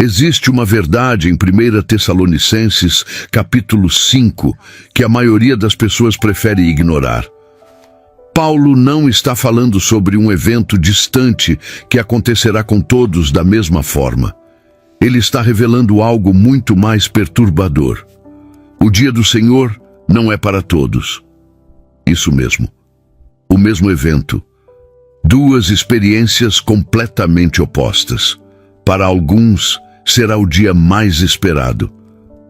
Existe uma verdade em 1 Tessalonicenses, capítulo 5, que a maioria das pessoas prefere ignorar. Paulo não está falando sobre um evento distante que acontecerá com todos da mesma forma. Ele está revelando algo muito mais perturbador. O dia do Senhor não é para todos. Isso mesmo. O mesmo evento. Duas experiências completamente opostas. Para alguns, será o dia mais esperado.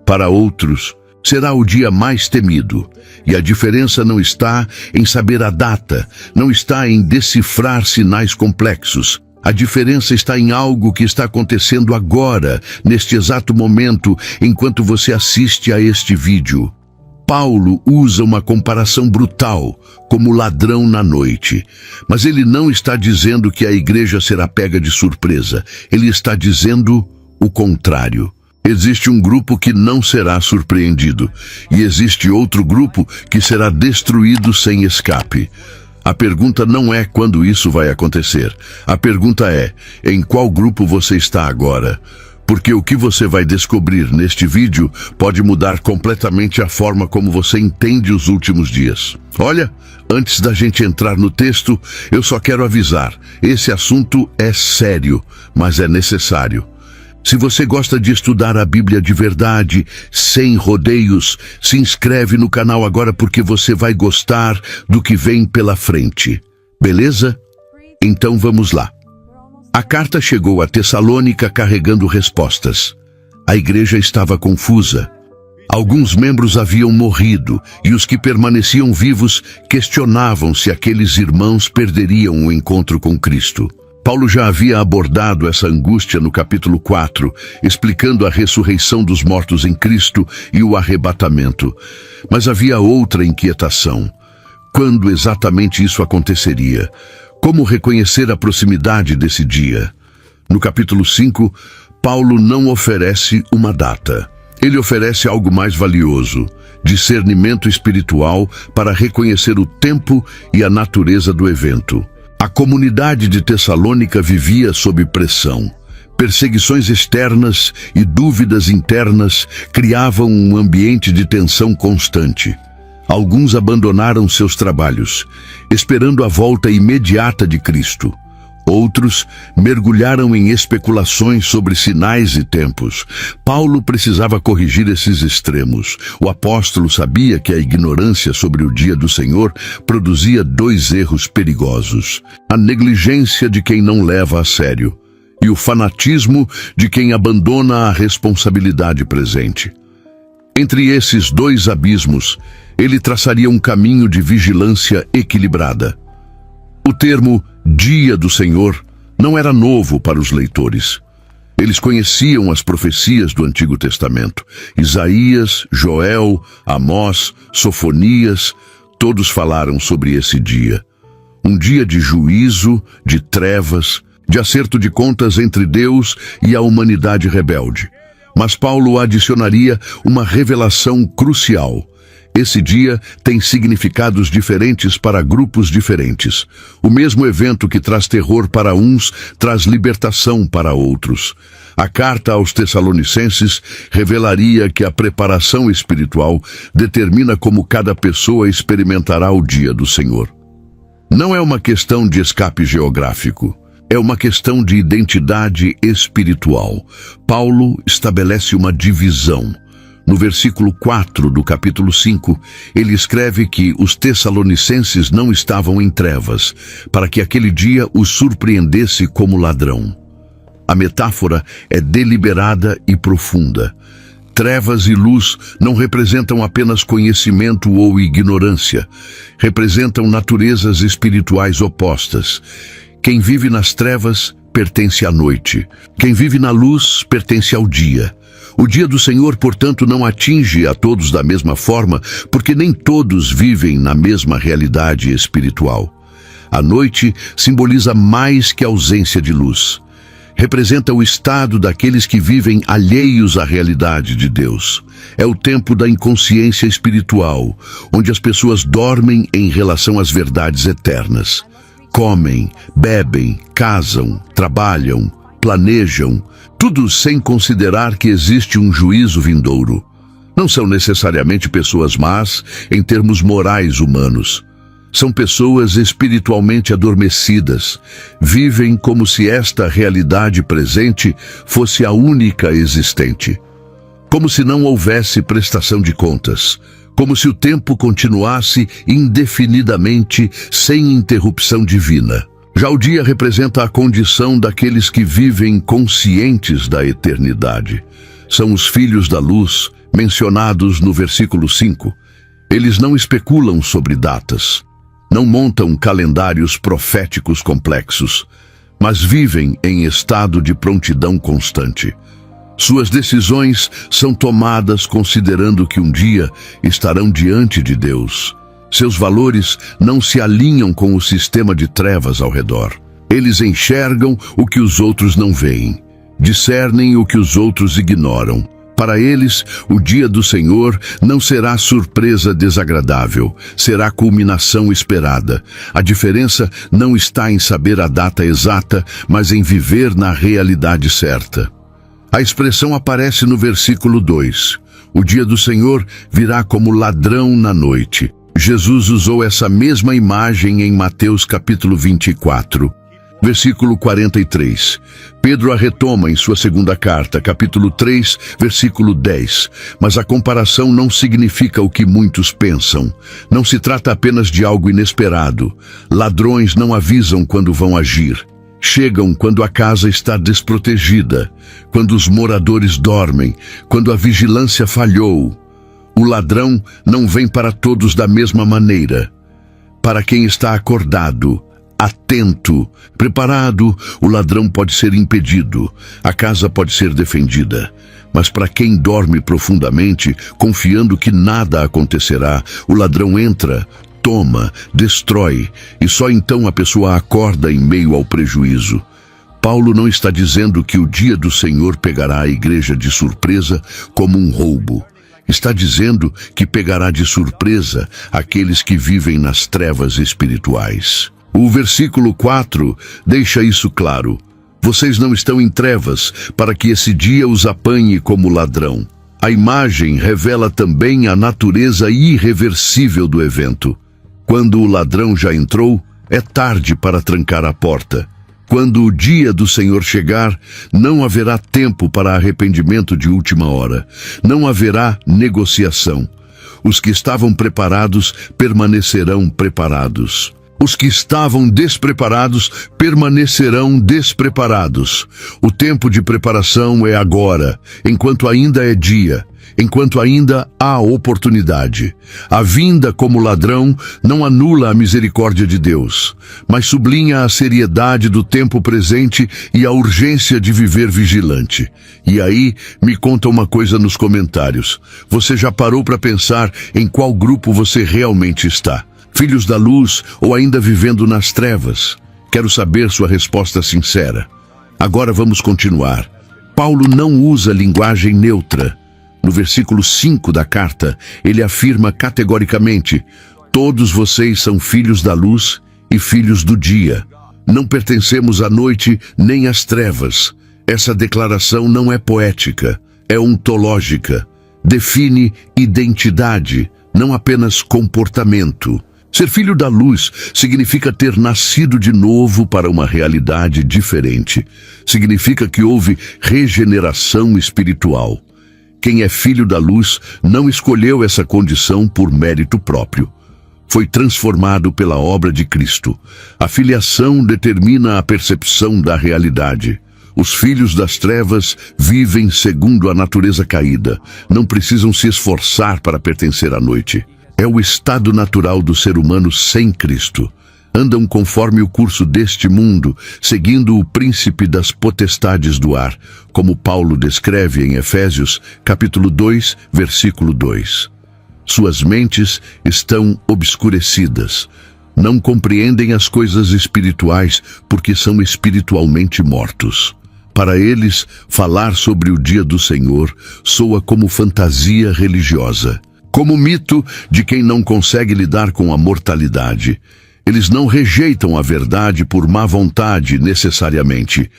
Para outros, será o dia mais temido. E a diferença não está em saber a data, não está em decifrar sinais complexos. A diferença está em algo que está acontecendo agora, neste exato momento, enquanto você assiste a este vídeo. Paulo usa uma comparação brutal, como ladrão na noite. Mas ele não está dizendo que a igreja será pega de surpresa. Ele está dizendo o contrário. Existe um grupo que não será surpreendido, e existe outro grupo que será destruído sem escape. A pergunta não é quando isso vai acontecer. A pergunta é, em qual grupo você está agora? Porque o que você vai descobrir neste vídeo pode mudar completamente a forma como você entende os últimos dias. Olha, antes da gente entrar no texto, eu só quero avisar, esse assunto é sério, mas é necessário. Se você gosta de estudar a Bíblia de verdade, sem rodeios, se inscreve no canal agora porque você vai gostar do que vem pela frente. Beleza? Então vamos lá. A carta chegou a Tessalônica carregando respostas. A igreja estava confusa. Alguns membros haviam morrido e os que permaneciam vivos questionavam se aqueles irmãos perderiam o encontro com Cristo. Paulo já havia abordado essa angústia no capítulo 4, explicando a ressurreição dos mortos em Cristo e o arrebatamento. Mas havia outra inquietação. Quando exatamente isso aconteceria? Como reconhecer a proximidade desse dia? No capítulo 5, Paulo não oferece uma data. Ele oferece algo mais valioso, discernimento espiritual para reconhecer o tempo e a natureza do evento. A comunidade de Tessalônica vivia sob pressão. Perseguições externas e dúvidas internas criavam um ambiente de tensão constante. Alguns abandonaram seus trabalhos, esperando a volta imediata de Cristo. Outros mergulharam em especulações sobre sinais e tempos. Paulo precisava corrigir esses extremos. O apóstolo sabia que a ignorância sobre o dia do Senhor produzia dois erros perigosos: a negligência de quem não leva a sério e o fanatismo de quem abandona a responsabilidade presente. Entre esses dois abismos, ele traçaria um caminho de vigilância equilibrada. O termo Dia do Senhor não era novo para os leitores. Eles conheciam as profecias do Antigo Testamento. Isaías, Joel, Amós, Sofonias, todos falaram sobre esse dia. Um dia de juízo, de trevas, de acerto de contas entre Deus e a humanidade rebelde. Mas Paulo adicionaria uma revelação crucial. Esse dia tem significados diferentes para grupos diferentes. O mesmo evento que traz terror para uns, traz libertação para outros. A carta aos Tessalonicenses revelaria que a preparação espiritual determina como cada pessoa experimentará o dia do Senhor. Não é uma questão de escape geográfico. É uma questão de identidade espiritual. Paulo estabelece uma divisão. No versículo 4 do capítulo 5, ele escreve que os tessalonicenses não estavam em trevas, para que aquele dia os surpreendesse como ladrão. A metáfora é deliberada e profunda. Trevas e luz não representam apenas conhecimento ou ignorância, representam naturezas espirituais opostas. Quem vive nas trevas pertence à noite. Quem vive na luz pertence ao dia. O dia do Senhor, portanto, não atinge a todos da mesma forma, porque nem todos vivem na mesma realidade espiritual. A noite simboliza mais que a ausência de luz. Representa o estado daqueles que vivem alheios à realidade de Deus. É o tempo da inconsciência espiritual, onde as pessoas dormem em relação às verdades eternas. Comem, bebem, casam, trabalham, planejam, tudo sem considerar que existe um juízo vindouro. Não são necessariamente pessoas más em termos morais humanos. São pessoas espiritualmente adormecidas, vivem como se esta realidade presente fosse a única existente. Como se não houvesse prestação de contas, como se o tempo continuasse indefinidamente sem interrupção divina. Já o dia representa a condição daqueles que vivem conscientes da eternidade. São os filhos da luz, mencionados no versículo 5. Eles não especulam sobre datas, não montam calendários proféticos complexos, mas vivem em estado de prontidão constante. Suas decisões são tomadas considerando que um dia estarão diante de Deus. Seus valores não se alinham com o sistema de trevas ao redor. Eles enxergam o que os outros não veem, discernem o que os outros ignoram. Para eles, o dia do Senhor não será surpresa desagradável, será culminação esperada. A diferença não está em saber a data exata, mas em viver na realidade certa. A expressão aparece no versículo 2. O dia do Senhor virá como ladrão na noite. Jesus usou essa mesma imagem em Mateus capítulo 24. Versículo 43. Pedro a retoma em sua segunda carta, capítulo 3, versículo 10. Mas a comparação não significa o que muitos pensam. Não se trata apenas de algo inesperado. Ladrões não avisam quando vão agir. Chegam quando a casa está desprotegida, quando os moradores dormem, quando a vigilância falhou. O ladrão não vem para todos da mesma maneira. Para quem está acordado, atento, preparado, o ladrão pode ser impedido, a casa pode ser defendida. Mas para quem dorme profundamente, confiando que nada acontecerá, o ladrão entra, toma, destrói, e só então a pessoa acorda em meio ao prejuízo. Paulo não está dizendo que o dia do Senhor pegará a igreja de surpresa como um roubo. Está dizendo que pegará de surpresa aqueles que vivem nas trevas espirituais. O versículo 4 deixa isso claro. Vocês não estão em trevas para que esse dia os apanhe como ladrão. A imagem revela também a natureza irreversível do evento. Quando o ladrão já entrou, é tarde para trancar a porta. Quando o dia do Senhor chegar, não haverá tempo para arrependimento de última hora. Não haverá negociação. Os que estavam preparados permanecerão preparados. Os que estavam despreparados permanecerão despreparados. O tempo de preparação é agora, enquanto ainda é dia, enquanto ainda há oportunidade. A vinda como ladrão não anula a misericórdia de Deus, mas sublinha a seriedade do tempo presente e a urgência de viver vigilante. E aí, me conta uma coisa nos comentários. Você já parou para pensar em qual grupo você realmente está? Filhos da luz ou ainda vivendo nas trevas? Quero saber sua resposta sincera. Agora vamos continuar. Paulo não usa linguagem neutra. No versículo 5 da carta, ele afirma categoricamente: todos vocês são filhos da luz e filhos do dia. Não pertencemos à noite nem às trevas. Essa declaração não é poética, é ontológica. Define identidade, não apenas comportamento. Ser filho da luz significa ter nascido de novo para uma realidade diferente. Significa que houve regeneração espiritual. Quem é filho da luz não escolheu essa condição por mérito próprio. Foi transformado pela obra de Cristo. A filiação determina a percepção da realidade. Os filhos das trevas vivem segundo a natureza caída. Não precisam se esforçar para pertencer à noite. É o estado natural do ser humano sem Cristo. Andam conforme o curso deste mundo, seguindo o príncipe das potestades do ar, como Paulo descreve em Efésios, capítulo 2, versículo 2. Suas mentes estão obscurecidas. Não compreendem as coisas espirituais porque são espiritualmente mortos. Para eles, falar sobre o dia do Senhor soa como fantasia religiosa, como mito de quem não consegue lidar com a mortalidade. Eles não rejeitam a verdade por má vontade, necessariamente.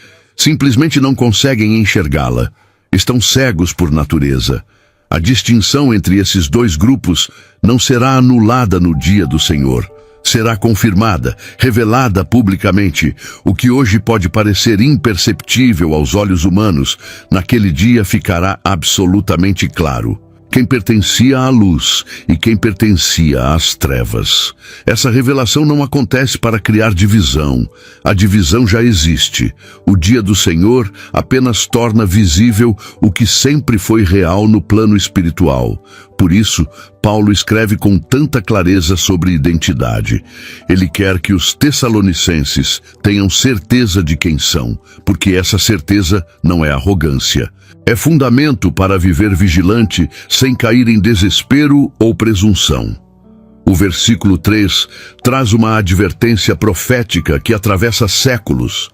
Simplesmente não conseguem enxergá-la. Estão cegos por natureza. A distinção entre esses dois grupos não será anulada no dia do Senhor. Será confirmada, revelada publicamente. O que hoje pode parecer imperceptível aos olhos humanos, naquele dia ficará absolutamente claro. Quem pertencia à luz e quem pertencia às trevas. Essa revelação não acontece para criar divisão. A divisão já existe. O dia do Senhor apenas torna visível o que sempre foi real no plano espiritual. Por isso, Paulo escreve com tanta clareza sobre identidade. Ele quer que os tessalonicenses tenham certeza de quem são, porque essa certeza não é arrogância. É fundamento para viver vigilante sem cair em desespero ou presunção. O versículo 3 traz uma advertência profética que atravessa séculos.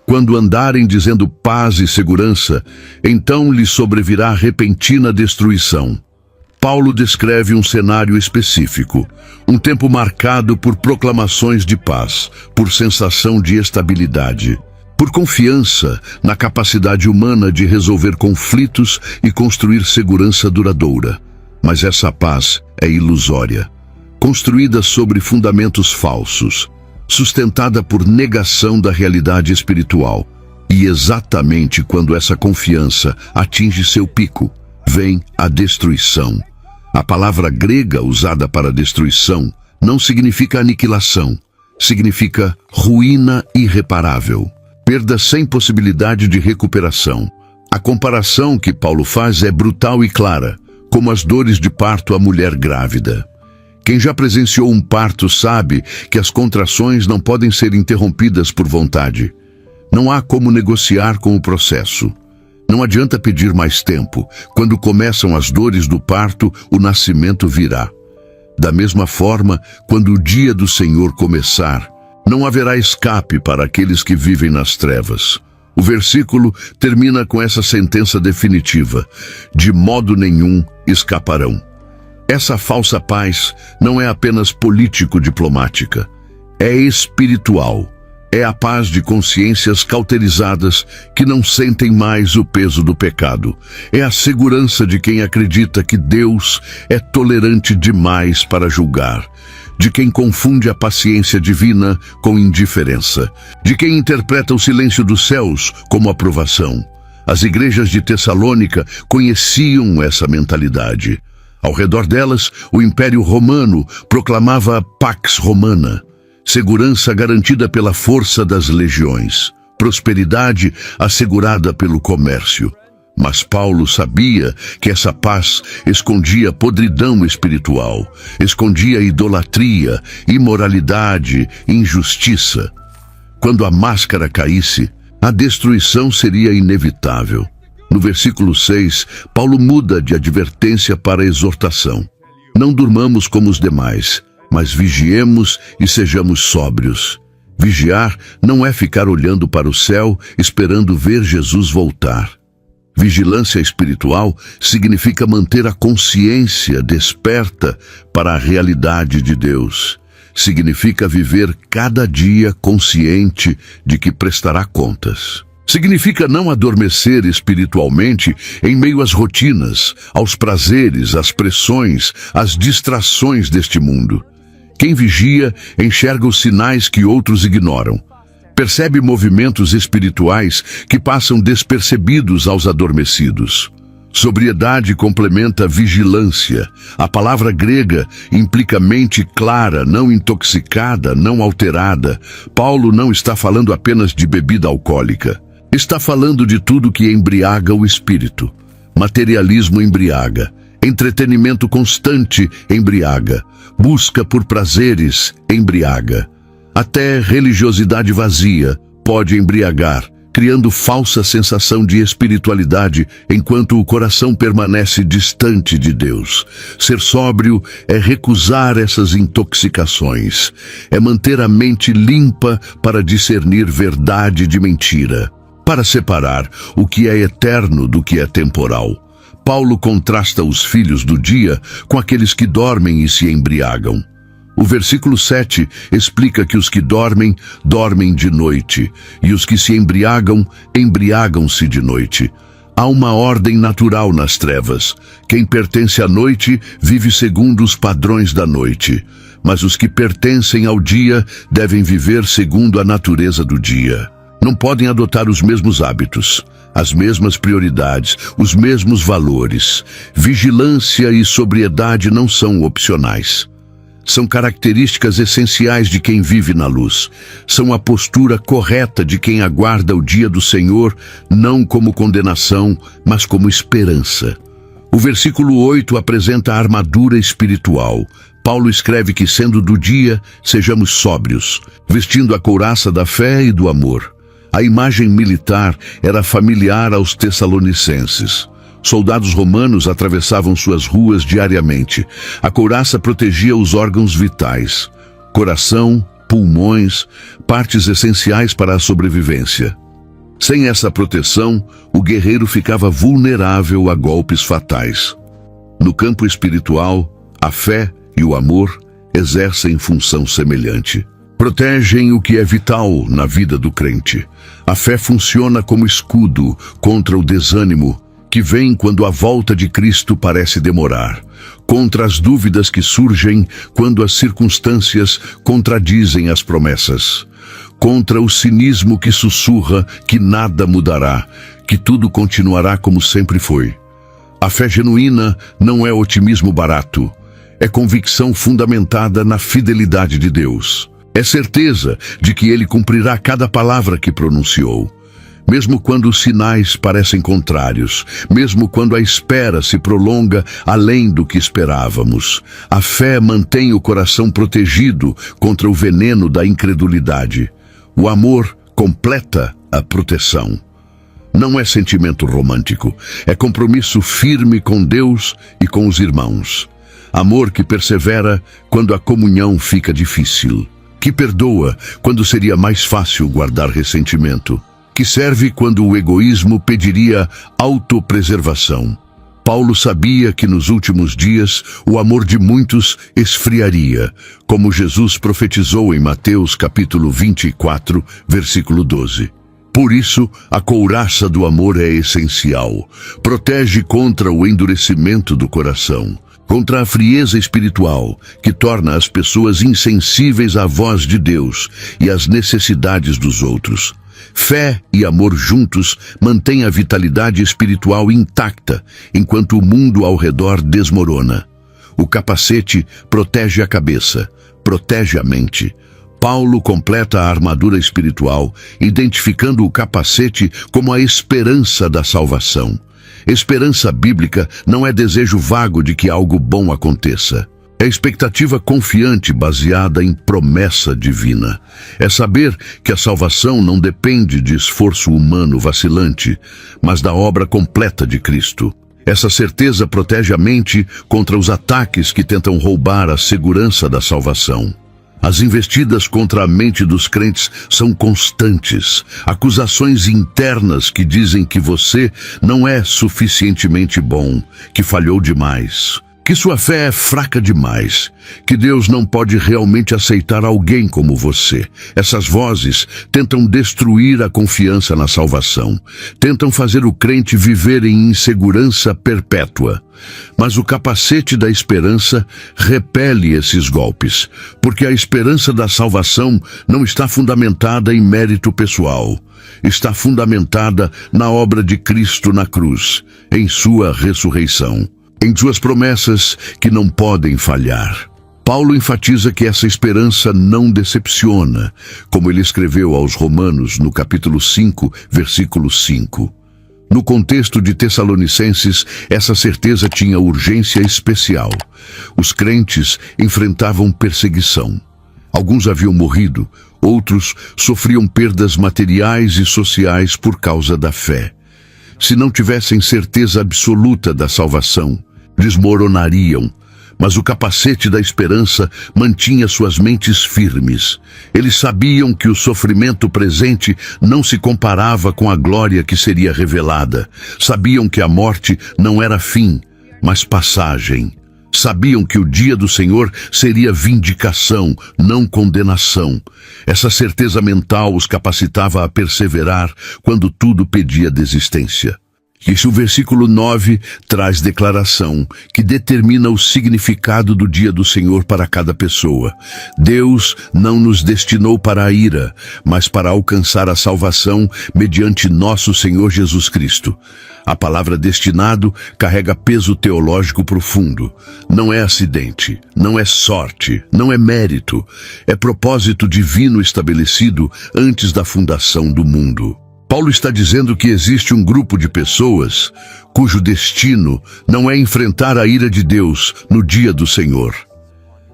Quando andarem dizendo paz e segurança, então lhes sobrevirá repentina destruição. Paulo descreve um cenário específico, um tempo marcado por proclamações de paz, por sensação de estabilidade, por confiança na capacidade humana de resolver conflitos e construir segurança duradoura. Mas essa paz é ilusória, construída sobre fundamentos falsos, sustentada por negação da realidade espiritual. E exatamente quando essa confiança atinge seu pico, vem a destruição. A palavra grega usada para destruição não significa aniquilação, significa ruína irreparável, perda sem possibilidade de recuperação. A comparação que Paulo faz é brutal e clara, como as dores de parto à mulher grávida. Quem já presenciou um parto sabe que as contrações não podem ser interrompidas por vontade. Não há como negociar com o processo. Não adianta pedir mais tempo. Quando começam as dores do parto, o nascimento virá. Da mesma forma, quando o dia do Senhor começar, não haverá escape para aqueles que vivem nas trevas. O versículo termina com essa sentença definitiva: de modo nenhum escaparão. Essa falsa paz não é apenas político-diplomática, é espiritual. É a paz de consciências cauterizadas que não sentem mais o peso do pecado. É a segurança de quem acredita que Deus é tolerante demais para julgar, de quem confunde a paciência divina com indiferença, de quem interpreta o silêncio dos céus como aprovação. As igrejas de Tessalônica conheciam essa mentalidade. Ao redor delas, o Império Romano proclamava a Pax Romana, segurança garantida pela força das legiões, prosperidade assegurada pelo comércio. Mas Paulo sabia que essa paz escondia podridão espiritual, escondia idolatria, imoralidade, injustiça. Quando a máscara caísse, a destruição seria inevitável. No versículo 6, Paulo muda de advertência para exortação. Não durmamos como os demais, mas vigiemos e sejamos sóbrios. Vigiar não é ficar olhando para o céu, esperando ver Jesus voltar. Vigilância espiritual significa manter a consciência desperta para a realidade de Deus. Significa viver cada dia consciente de que prestará contas. Significa não adormecer espiritualmente em meio às rotinas, aos prazeres, às pressões, às distrações deste mundo. Quem vigia enxerga os sinais que outros ignoram. Percebe movimentos espirituais que passam despercebidos aos adormecidos. Sobriedade complementa vigilância. A palavra grega implica mente clara, não intoxicada, não alterada. Paulo não está falando apenas de bebida alcoólica. Está falando de tudo que embriaga o espírito. Materialismo embriaga. Entretenimento constante embriaga. Busca por prazeres embriaga. Até religiosidade vazia pode embriagar, criando falsa sensação de espiritualidade enquanto o coração permanece distante de Deus. Ser sóbrio é recusar essas intoxicações. É manter a mente limpa para discernir verdade de mentira, para separar o que é eterno do que é temporal. Paulo contrasta os filhos do dia com aqueles que dormem e se embriagam. O versículo 7 explica que os que dormem, dormem de noite, e os que se embriagam, embriagam-se de noite. Há uma ordem natural nas trevas. Quem pertence à noite vive segundo os padrões da noite, mas os que pertencem ao dia devem viver segundo a natureza do dia. Não podem adotar os mesmos hábitos, as mesmas prioridades, os mesmos valores. Vigilância e sobriedade não são opcionais. São características essenciais de quem vive na luz. São a postura correta de quem aguarda o dia do Senhor, não como condenação, mas como esperança. O versículo 8 apresenta a armadura espiritual. Paulo escreve que, sendo do dia, sejamos sóbrios, vestindo a couraça da fé e do amor. A imagem militar era familiar aos tessalonicenses. Soldados romanos atravessavam suas ruas diariamente. A couraça protegia os órgãos vitais: coração, pulmões, partes essenciais para a sobrevivência. Sem essa proteção, o guerreiro ficava vulnerável a golpes fatais. No campo espiritual, a fé e o amor exercem função semelhante. Protegem o que é vital na vida do crente. A fé funciona como escudo contra o desânimo que vem quando a volta de Cristo parece demorar, contra as dúvidas que surgem quando as circunstâncias contradizem as promessas, contra o cinismo que sussurra que nada mudará, que tudo continuará como sempre foi. A fé genuína não é otimismo barato, é convicção fundamentada na fidelidade de Deus. É certeza de que Ele cumprirá cada palavra que pronunciou. Mesmo quando os sinais parecem contrários, mesmo quando a espera se prolonga além do que esperávamos, a fé mantém o coração protegido contra o veneno da incredulidade. O amor completa a proteção. Não é sentimento romântico, é compromisso firme com Deus e com os irmãos. Amor que persevera quando a comunhão fica difícil, que perdoa quando seria mais fácil guardar ressentimento, que serve quando o egoísmo pediria autopreservação. Paulo sabia que nos últimos dias o amor de muitos esfriaria, como Jesus profetizou em Mateus capítulo 24, versículo 12. Por isso, a couraça do amor é essencial. Protege contra o endurecimento do coração, contra a frieza espiritual, que torna as pessoas insensíveis à voz de Deus e às necessidades dos outros. Fé e amor juntos mantêm a vitalidade espiritual intacta, enquanto o mundo ao redor desmorona. O capacete protege a cabeça, protege a mente. Paulo completa a armadura espiritual, identificando o capacete como a esperança da salvação. Esperança bíblica não é desejo vago de que algo bom aconteça. É expectativa confiante baseada em promessa divina. É saber que a salvação não depende de esforço humano vacilante, mas da obra completa de Cristo. Essa certeza protege a mente contra os ataques que tentam roubar a segurança da salvação. As investidas contra a mente dos crentes são constantes. Acusações internas que dizem que você não é suficientemente bom, que falhou demais, que sua fé é fraca demais, que Deus não pode realmente aceitar alguém como você. Essas vozes tentam destruir a confiança na salvação, tentam fazer o crente viver em insegurança perpétua. Mas o capacete da esperança repele esses golpes, porque a esperança da salvação não está fundamentada em mérito pessoal. Está fundamentada na obra de Cristo na cruz, em sua ressurreição, em suas promessas que não podem falhar. Paulo enfatiza que essa esperança não decepciona, como ele escreveu aos Romanos no capítulo 5, versículo 5. No contexto de Tessalonicenses, essa certeza tinha urgência especial. Os crentes enfrentavam perseguição. Alguns haviam morrido, outros sofriam perdas materiais e sociais por causa da fé. Se não tivessem certeza absoluta da salvação, desmoronariam, mas o capacete da esperança mantinha suas mentes firmes. Eles sabiam que o sofrimento presente não se comparava com a glória que seria revelada. Sabiam que a morte não era fim, mas passagem. Sabiam que o dia do Senhor seria vindicação, não condenação. Essa certeza mental os capacitava a perseverar quando tudo pedia desistência. Isso o versículo 9 traz declaração que determina o significado do dia do Senhor para cada pessoa. Deus não nos destinou para a ira, mas para alcançar a salvação mediante nosso Senhor Jesus Cristo. A palavra destinado carrega peso teológico profundo. Não é acidente, não é sorte, não é mérito. É propósito divino estabelecido antes da fundação do mundo. Paulo está dizendo que existe um grupo de pessoas cujo destino não é enfrentar a ira de Deus no dia do Senhor.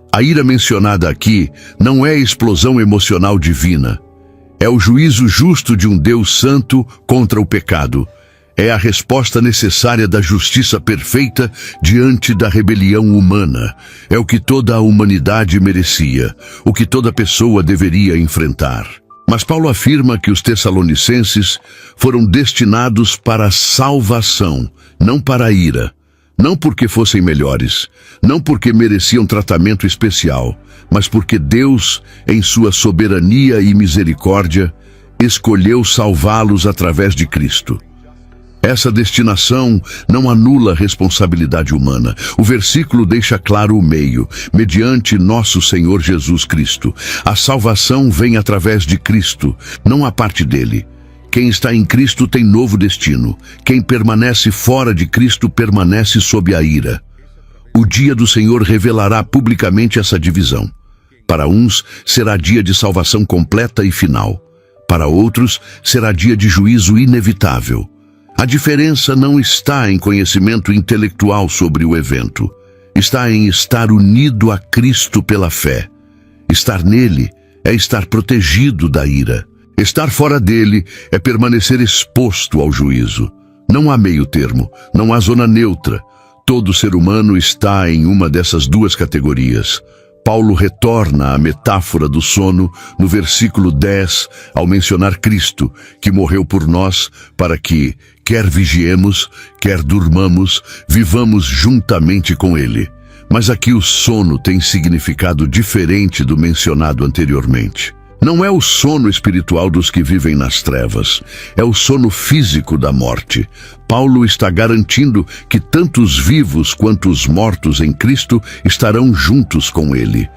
A ira mencionada aqui não é explosão emocional divina. É o juízo justo de um Deus santo contra o pecado. É a resposta necessária da justiça perfeita diante da rebelião humana. É o que toda a humanidade merecia, o que toda pessoa deveria enfrentar. Mas Paulo afirma que os tessalonicenses foram destinados para a salvação, não para a ira. Não porque fossem melhores, não porque mereciam tratamento especial, mas porque Deus, em sua soberania e misericórdia, escolheu salvá-los através de Cristo. Essa destinação não anula a responsabilidade humana. O versículo deixa claro o meio, mediante nosso Senhor Jesus Cristo. A salvação vem através de Cristo, não a parte dele. Quem está em Cristo tem novo destino. Quem permanece fora de Cristo permanece sob a ira. O dia do Senhor revelará publicamente essa divisão. Para uns, será dia de salvação completa e final. Para outros, será dia de juízo inevitável. A diferença não está em conhecimento intelectual sobre o evento. Está em estar unido a Cristo pela fé. Estar nele é estar protegido da ira. Estar fora dele é permanecer exposto ao juízo. Não há meio termo, não há zona neutra. Todo ser humano está em uma dessas duas categorias. Paulo retorna à metáfora do sono no versículo 10, ao mencionar Cristo, que morreu por nós, para que, quer vigiemos, quer durmamos, vivamos juntamente com Ele. Mas aqui o sono tem significado diferente do mencionado anteriormente. Não é o sono espiritual dos que vivem nas trevas, é o sono físico da morte. Paulo está garantindo que tanto os vivos quanto os mortos em Cristo estarão juntos com ele.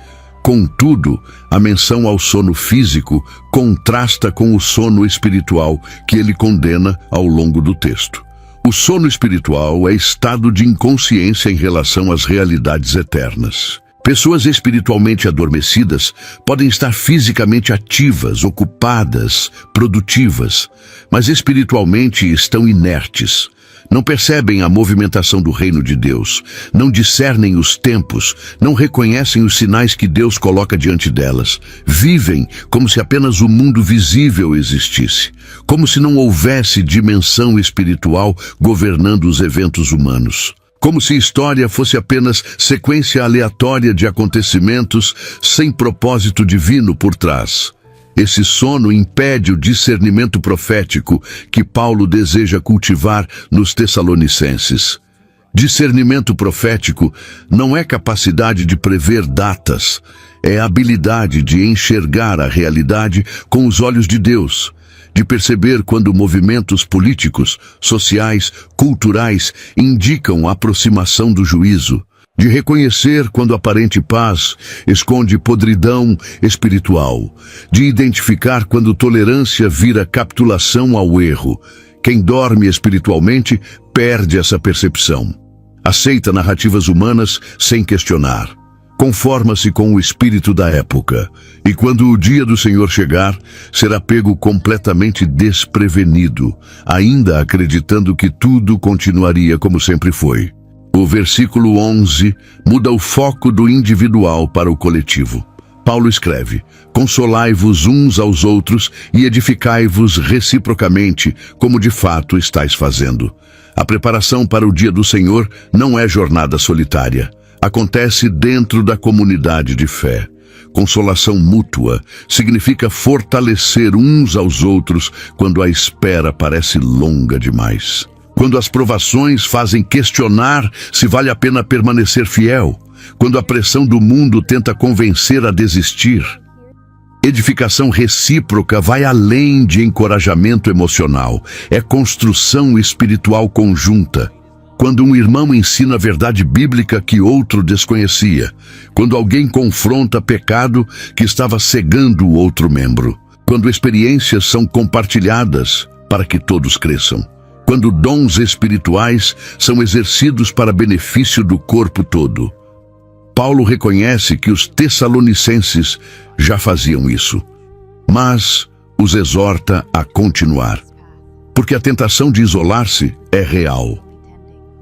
Contudo, a menção ao sono físico contrasta com o sono espiritual que ele condena ao longo do texto. O sono espiritual é estado de inconsciência em relação às realidades eternas. Pessoas espiritualmente adormecidas podem estar fisicamente ativas, ocupadas, produtivas, mas espiritualmente estão inertes. Não percebem a movimentação do reino de Deus, não discernem os tempos, não reconhecem os sinais que Deus coloca diante delas. Vivem como se apenas o mundo visível existisse, como se não houvesse dimensão espiritual governando os eventos humanos. Como se história fosse apenas sequência aleatória de acontecimentos sem propósito divino por trás. Esse sono impede o discernimento profético que Paulo deseja cultivar nos Tessalonicenses. Discernimento profético não é capacidade de prever datas, é a habilidade de enxergar a realidade com os olhos de Deus, de perceber quando movimentos políticos, sociais, culturais indicam a aproximação do juízo, de reconhecer quando aparente paz esconde podridão espiritual, de identificar quando tolerância vira capitulação ao erro. Quem dorme espiritualmente perde essa percepção. Aceita narrativas humanas sem questionar. Conforma-se com o espírito da época, e quando o dia do Senhor chegar, será pego completamente desprevenido, ainda acreditando que tudo continuaria como sempre foi. O versículo 11 muda o foco do individual para o coletivo. Paulo escreve: consolai-vos uns aos outros e edificai-vos reciprocamente, como de fato estáis fazendo. A preparação para o dia do Senhor não é jornada solitária. Acontece dentro da comunidade de fé. Consolação mútua significa fortalecer uns aos outros quando a espera parece longa demais. quando as provações fazem questionar se vale a pena permanecer fiel, quando a pressão do mundo tenta convencer a desistir. Edificação recíproca vai além de encorajamento emocional, é construção espiritual conjunta. Quando um irmão ensina a verdade bíblica que outro desconhecia, quando alguém confronta pecado que estava cegando o outro membro, quando experiências são compartilhadas para que todos cresçam, quando dons espirituais são exercidos para benefício do corpo todo. Paulo reconhece que os tessalonicenses já faziam isso, mas os exorta a continuar, porque a tentação de isolar-se é real,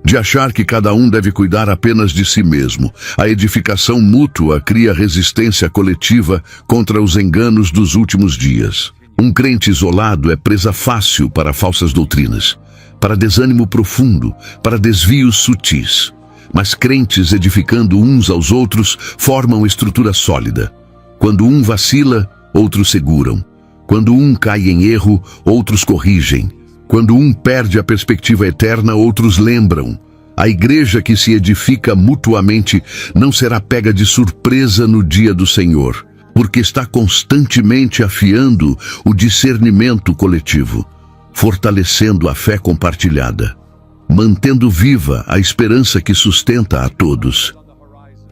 de achar que cada um deve cuidar apenas de si mesmo. A edificação mútua cria resistência coletiva contra os enganos dos últimos dias. Um crente isolado é presa fácil para falsas doutrinas, para desânimo profundo, para desvios sutis. Mas crentes edificando uns aos outros formam estrutura sólida. Quando um vacila, outros seguram. Quando um cai em erro, outros corrigem. Quando um perde a perspectiva eterna, outros lembram. A igreja que se edifica mutuamente não será pega de surpresa no dia do Senhor, porque está constantemente afiando o discernimento coletivo, fortalecendo a fé compartilhada, mantendo viva a esperança que sustenta a todos.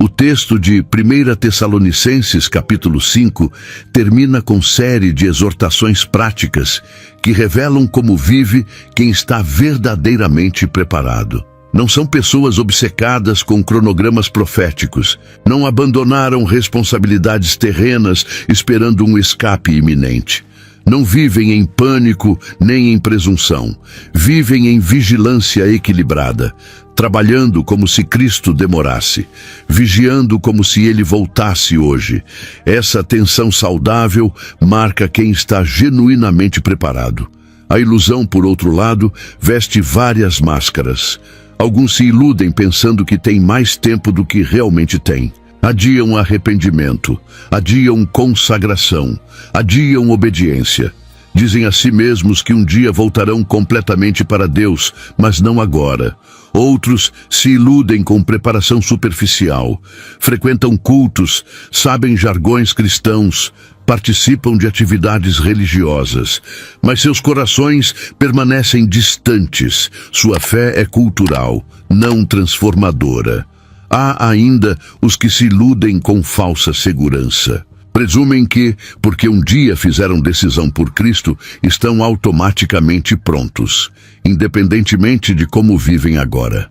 O texto de 1 Tessalonicenses, capítulo 5, termina com série de exortações práticas que revelam como vive quem está verdadeiramente preparado. Não são pessoas obcecadas com cronogramas proféticos, não abandonaram responsabilidades terrenas esperando um escape iminente. Não vivem em pânico nem em presunção, vivem em vigilância equilibrada, trabalhando como se Cristo demorasse, vigiando como se Ele voltasse hoje. Essa tensão saudável marca quem está genuinamente preparado. A ilusão, por outro lado, veste várias máscaras. Alguns se iludem pensando que têm mais tempo do que realmente têm. Adiam arrependimento, adiam consagração, adiam obediência. Dizem a si mesmos que um dia voltarão completamente para Deus, mas não agora. Outros se iludem com preparação superficial, frequentam cultos, sabem jargões cristãos, participam de atividades religiosas, mas seus corações permanecem distantes. Sua fé é cultural, não transformadora. Há ainda os que se iludem com falsa segurança. Presumem que, porque um dia fizeram decisão por Cristo, estão automaticamente prontos, independentemente de como vivem agora.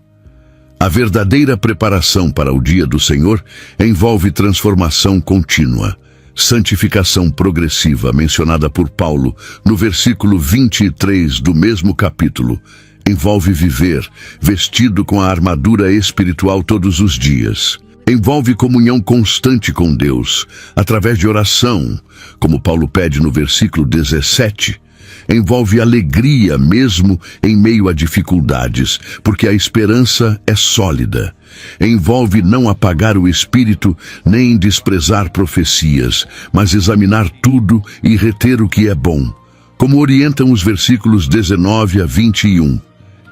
A verdadeira preparação para o dia do Senhor envolve transformação contínua, santificação progressiva mencionada por Paulo no versículo 23 do mesmo capítulo. Envolve viver vestido com a armadura espiritual todos os dias. Envolve comunhão constante com Deus, através de oração, como Paulo pede no versículo 17. Envolve alegria mesmo em meio a dificuldades, porque a esperança é sólida. Envolve não apagar o espírito, nem desprezar profecias, mas examinar tudo e reter o que é bom, como orientam os versículos 19 a 21.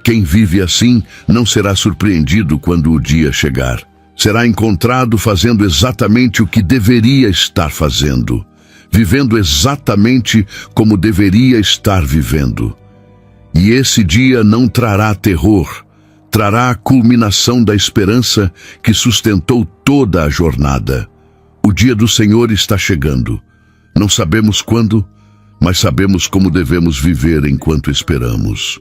Quem vive assim não será surpreendido quando o dia chegar. Será encontrado fazendo exatamente o que deveria estar fazendo, vivendo exatamente como deveria estar vivendo. E esse dia não trará terror, trará a culminação da esperança que sustentou toda a jornada. O dia do Senhor está chegando. Não sabemos quando, mas sabemos como devemos viver enquanto esperamos.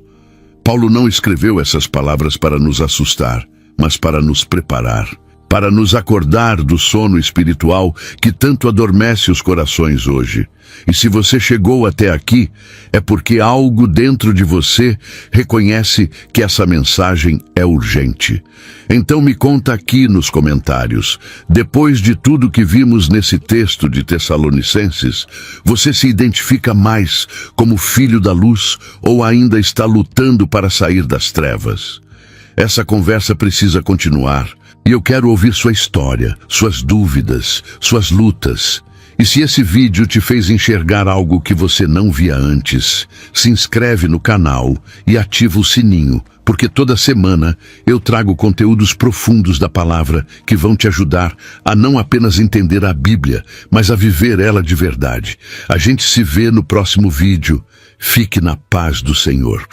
Paulo não escreveu essas palavras para nos assustar, mas para nos preparar, para nos acordar do sono espiritual que tanto adormece os corações hoje. E se você chegou até aqui, é porque algo dentro de você reconhece que essa mensagem é urgente. Então me conta aqui nos comentários. Depois de tudo que vimos nesse texto de Tessalonicenses, você se identifica mais como filho da luz ou ainda está lutando para sair das trevas? Essa conversa precisa continuar. E eu quero ouvir sua história, suas dúvidas, suas lutas. E se esse vídeo te fez enxergar algo que você não via antes, se inscreve no canal e ativa o sininho, porque toda semana eu trago conteúdos profundos da palavra que vão te ajudar a não apenas entender a Bíblia, mas a viver ela de verdade. A gente se vê no próximo vídeo. Fique na paz do Senhor.